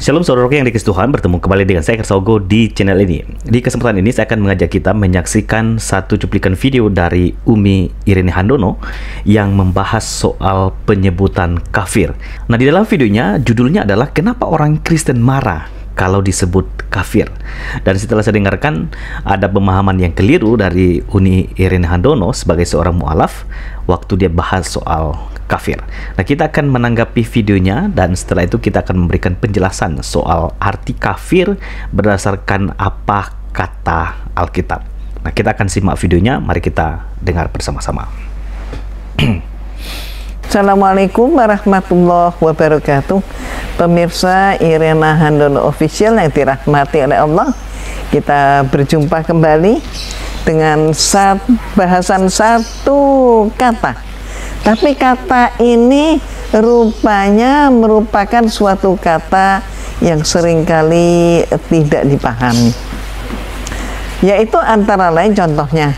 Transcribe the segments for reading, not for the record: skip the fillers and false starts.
Shalom saudaraku yang dikasihi Tuhan, bertemu kembali dengan saya Kersogo di channel ini. Di kesempatan ini saya akan mengajak kita menyaksikan satu cuplikan video dari Umi Irene Handono yang membahas soal penyebutan kafir. Nah, di dalam videonya judulnya adalah kenapa orang Kristen marah kalau disebut kafir. Dan setelah saya dengarkan ada pemahaman yang keliru dari Umi Irene Handono sebagai seorang mu'alaf waktu dia bahas soal kafir. Nah, kita akan menanggapi videonya dan setelah itu kita akan memberikan penjelasan soal arti kafir berdasarkan apa kata Alkitab. Nah, kita akan simak videonya, mari kita dengar bersama-sama. Assalamualaikum warahmatullahi wabarakatuh. Pemirsa Irene Handono Official yang dirahmati oleh Allah, kita berjumpa kembali dengan bahasan satu kata. Tapi kata ini rupanya merupakan suatu kata yang seringkali tidak dipahami. Yaitu antara lain contohnya,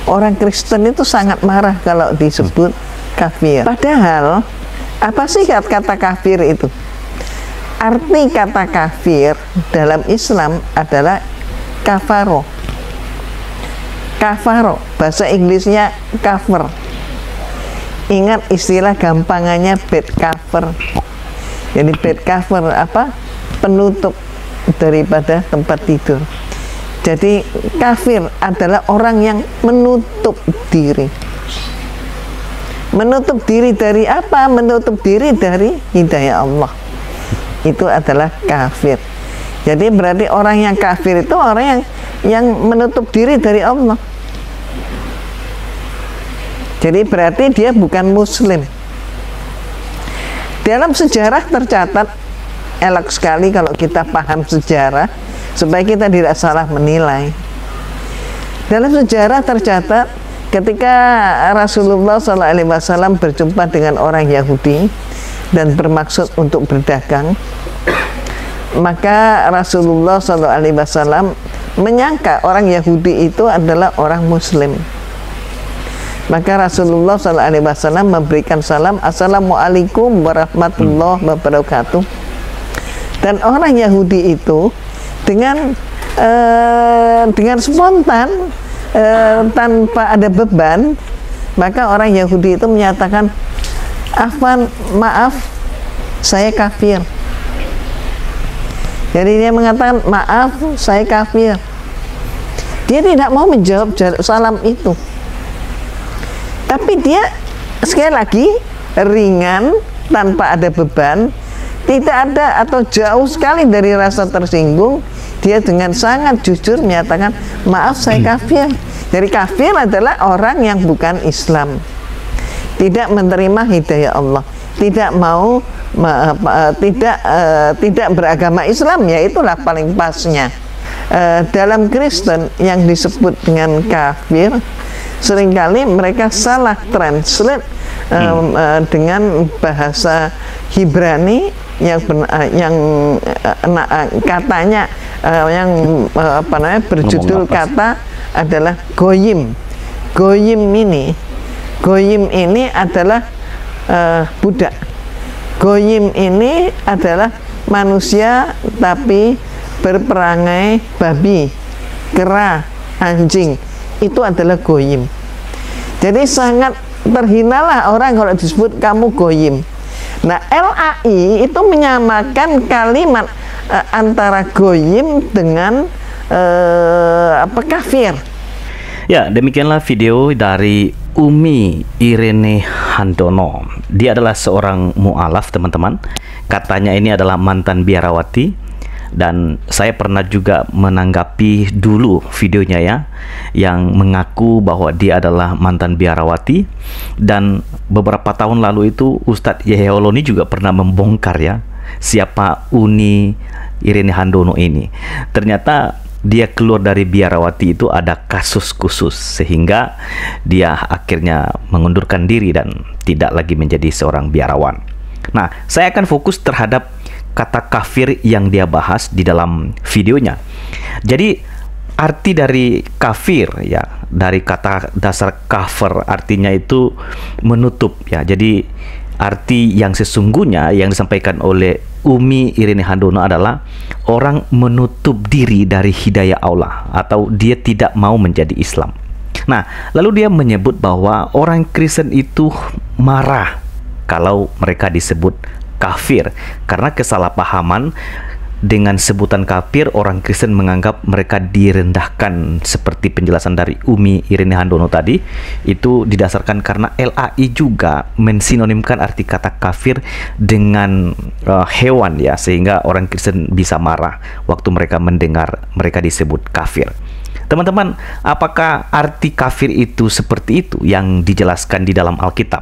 orang Kristen itu sangat marah kalau disebut kafir. Padahal, apa sih kata kafir itu? Arti kata kafir dalam Islam adalah kafaro. Kafaro, bahasa Inggrisnya cover. Ingat istilah gampangannya bed cover. Jadi bed cover apa? Penutup daripada tempat tidur. Jadi kafir adalah orang yang menutup diri. Menutup diri dari apa? Menutup diri dari hidayah Allah. Itu adalah kafir. Jadi berarti orang yang kafir itu orang yang menutup diri dari Allah. Jadi berarti dia bukan muslim. Dalam sejarah tercatat, elok sekali kalau kita paham sejarah supaya kita tidak salah menilai. Dalam sejarah tercatat ketika Rasulullah SAW berjumpa dengan orang Yahudi dan bermaksud untuk berdagang, maka Rasulullah SAW menyangka orang Yahudi itu adalah orang muslim. Maka Rasulullah SAW memberikan salam, Assalamualaikum warahmatullahi wabarakatuh. Dan orang Yahudi itu dengan spontan, tanpa ada beban, maka orang Yahudi itu menyatakan, Afwan, maaf, saya kafir. Jadi dia mengatakan, maaf, saya kafir. Dia tidak mau menjawab salam itu. Tapi dia sekali lagi ringan, tanpa ada beban, tidak ada atau jauh sekali dari rasa tersinggung. Dia dengan sangat jujur menyatakan, maaf saya kafir. Jadi kafir adalah orang yang bukan Islam, tidak menerima hidayah Allah, tidak mau tidak beragama Islam, ya itulah paling pasnya. Dalam Kristen yang disebut dengan kafir, seringkali mereka salah translate dengan bahasa Ibrani yang katanya berjudul kata adalah goyim. Goyim ini adalah budak. Goyim ini adalah manusia tapi berperangai babi, kera, anjing. Itu adalah goyim. Jadi sangat terhinalah orang kalau disebut kamu goyim. Nah, LAI itu menyamakan kalimat antara goyim dengan kafir. Ya, demikianlah video dari Umi Irene Handono. Dia adalah seorang mu'alaf, teman-teman. Katanya ini adalah mantan biarawati. Dan saya pernah juga menanggapi dulu videonya ya, yang mengaku bahwa dia adalah mantan biarawati. Dan beberapa tahun lalu itu Ustadz Yeholoni juga pernah membongkar ya siapa Umi Irene Handono ini. Ternyata dia keluar dari biarawati itu ada kasus khusus sehingga dia akhirnya mengundurkan diri dan tidak lagi menjadi seorang biarawan. Nah, saya akan fokus terhadap kata kafir yang dia bahas di dalam videonya. Jadi arti dari kafir ya, dari kata dasar kafir artinya itu menutup ya. Jadi arti yang sesungguhnya yang disampaikan oleh Umi Irene Handono adalah orang menutup diri dari hidayah Allah atau dia tidak mau menjadi Islam. Nah, lalu dia menyebut bahwa orang Kristen itu marah kalau mereka disebut kafir karena kesalahpahaman. Dengan sebutan kafir, orang Kristen menganggap mereka direndahkan seperti penjelasan dari Umi Irene Handono tadi. Itu didasarkan karena LAI juga mensinonimkan arti kata kafir dengan hewan ya, sehingga orang Kristen bisa marah waktu mereka mendengar mereka disebut kafir. Teman-teman, apakah arti kafir itu seperti itu yang dijelaskan di dalam Alkitab?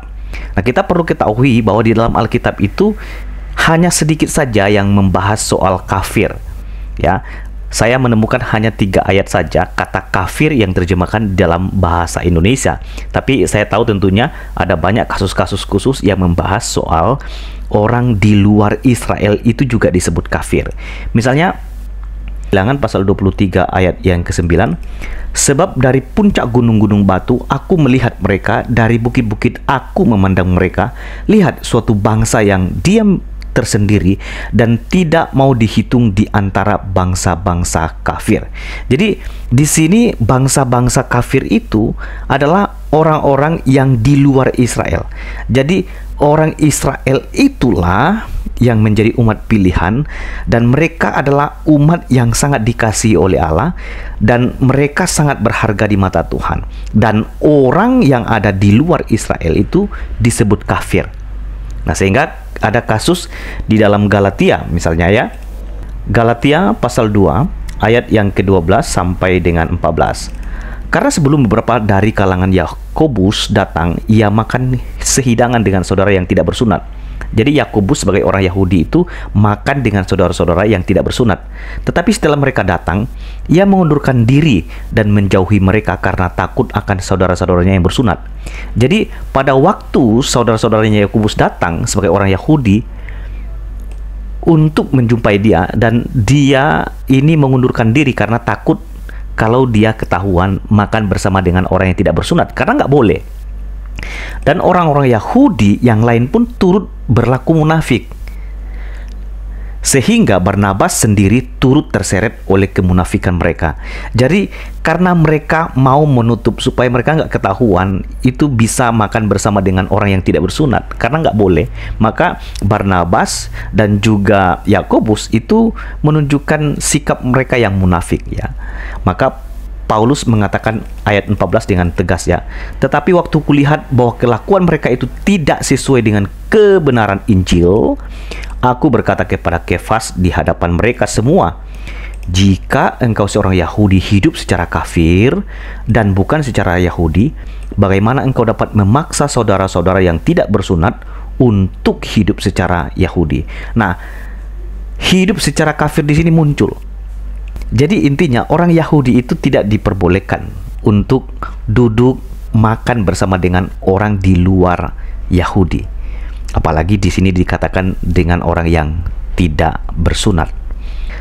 Nah, kita perlu ketahui bahwa di dalam Alkitab itu hanya sedikit saja yang membahas soal kafir. Ya, saya menemukan hanya 3 ayat saja kata kafir yang terjemahkan dalam bahasa Indonesia. Tapi saya tahu tentunya ada banyak kasus-kasus khusus yang membahas soal orang di luar Israel itu juga disebut kafir. Misalnya, Bilangan pasal 23 ayat yang ke-9, sebab dari puncak gunung-gunung batu aku melihat mereka, dari bukit-bukit aku memandang mereka. Lihat suatu bangsa yang diam tersendiri dan tidak mau dihitung di antara bangsa-bangsa kafir. Jadi di sini bangsa-bangsa kafir itu adalah orang-orang yang di luar Israel. Jadi orang Israel itulah yang menjadi umat pilihan, dan mereka adalah umat yang sangat dikasihi oleh Allah, dan mereka sangat berharga di mata Tuhan. Dan orang yang ada di luar Israel itu disebut kafir. Nah, sehingga ada kasus di dalam Galatia misalnya ya. Galatia pasal 2 ayat yang ke-12 sampai dengan 14. Karena sebelum beberapa dari kalangan Yakobus datang, ia makan sehidangan dengan saudara yang tidak bersunat. Jadi Yakobus sebagai orang Yahudi itu makan dengan saudara-saudara yang tidak bersunat. Tetapi setelah mereka datang, ia mengundurkan diri dan menjauhi mereka karena takut akan saudara-saudaranya yang bersunat. Jadi pada waktu saudara-saudaranya Yakobus datang sebagai orang Yahudi untuk menjumpai dia, dan dia ini mengundurkan diri karena takut kalau dia ketahuan makan bersama dengan orang yang tidak bersunat, karena nggak boleh. Dan orang-orang Yahudi yang lain pun turut berlaku munafik, sehingga Barnabas sendiri turut terseret oleh kemunafikan mereka. Jadi karena mereka mau menutup supaya mereka nggak ketahuan itu bisa makan bersama dengan orang yang tidak bersunat, karena nggak boleh, maka Barnabas dan juga Yakobus itu menunjukkan sikap mereka yang munafik ya. Maka Paulus mengatakan ayat 14 dengan tegas ya, tetapi waktu kulihat bahwa kelakuan mereka itu tidak sesuai dengan kebenaran Injil, aku berkata kepada Kefas di hadapan mereka semua, jika engkau seorang Yahudi hidup secara kafir dan bukan secara Yahudi, bagaimana engkau dapat memaksa saudara-saudara yang tidak bersunat untuk hidup secara Yahudi? Nah, hidup secara kafir di sini muncul. Jadi intinya orang Yahudi itu tidak diperbolehkan untuk duduk makan bersama dengan orang di luar Yahudi. Apalagi di sini dikatakan dengan orang yang tidak bersunat.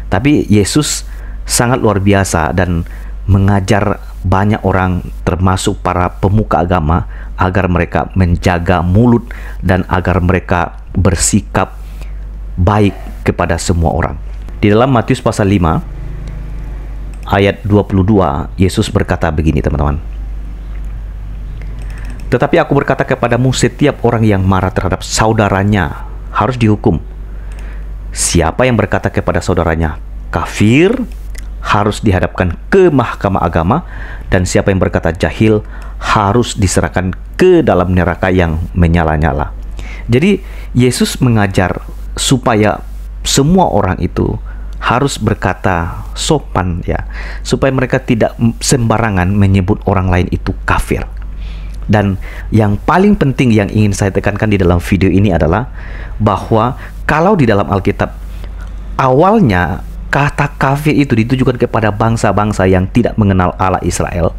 Tapi Yesus sangat luar biasa dan mengajar banyak orang termasuk para pemuka agama agar mereka menjaga mulut dan agar mereka bersikap baik kepada semua orang. Di dalam Matius pasal 5 ayat 22, Yesus berkata begini teman-teman. Tetapi aku berkata kepadamu, setiap orang yang marah terhadap saudaranya harus dihukum. Siapa yang berkata kepada saudaranya kafir harus dihadapkan ke mahkamah agama, dan siapa yang berkata jahil harus diserahkan ke dalam neraka yang menyala-nyala. Jadi Yesus mengajar supaya semua orang itu harus berkata sopan ya, supaya mereka tidak sembarangan menyebut orang lain itu kafir. Dan yang paling penting yang ingin saya tekankan di dalam video ini adalah bahwa kalau di dalam Alkitab awalnya kata kafir itu ditujukan kepada bangsa-bangsa yang tidak mengenal Allah Israel,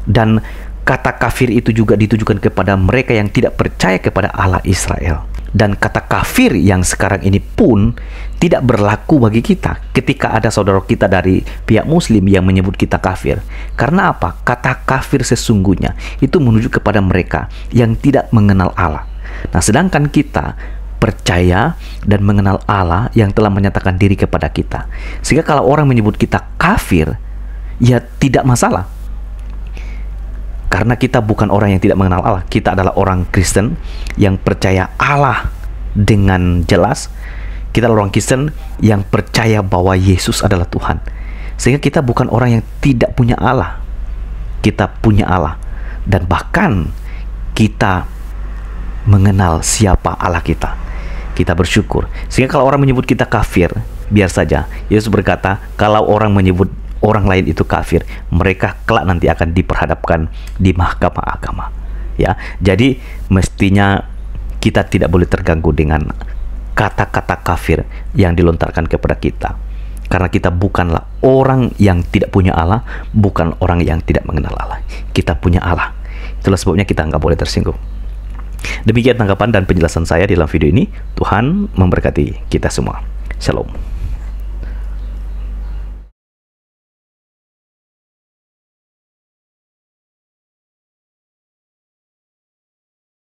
dan kata kafir itu juga ditujukan kepada mereka yang tidak percaya kepada Allah Israel. Dan kata kafir yang sekarang ini pun tidak berlaku bagi kita ketika ada saudara kita dari pihak muslim yang menyebut kita kafir. Karena apa? Kata kafir sesungguhnya itu menuju kepada mereka yang tidak mengenal Allah. Nah, sedangkan kita percaya dan mengenal Allah yang telah menyatakan diri kepada kita. Sehingga kalau orang menyebut kita kafir, ya tidak masalah. Karena kita bukan orang yang tidak mengenal Allah. Kita adalah orang Kristen yang percaya Allah dengan jelas. Kita adalah orang Kristen yang percaya bahwa Yesus adalah Tuhan. Sehingga kita bukan orang yang tidak punya Allah. Kita punya Allah. Dan bahkan kita mengenal siapa Allah kita. Kita bersyukur. Sehingga kalau orang menyebut kita kafir, biar saja. Yesus berkata, kalau orang menyebut orang lain itu kafir, mereka kelak nanti akan diperhadapkan di mahkamah agama. Ya, jadi mestinya kita tidak boleh terganggu dengan kata-kata kafir yang dilontarkan kepada kita. Karena kita bukanlah orang yang tidak punya Allah, bukan orang yang tidak mengenal Allah. Kita punya Allah. Itulah sebabnya kita nggak boleh tersinggung. Demikian tanggapan dan penjelasan saya di dalam video ini. Tuhan memberkati kita semua. Shalom.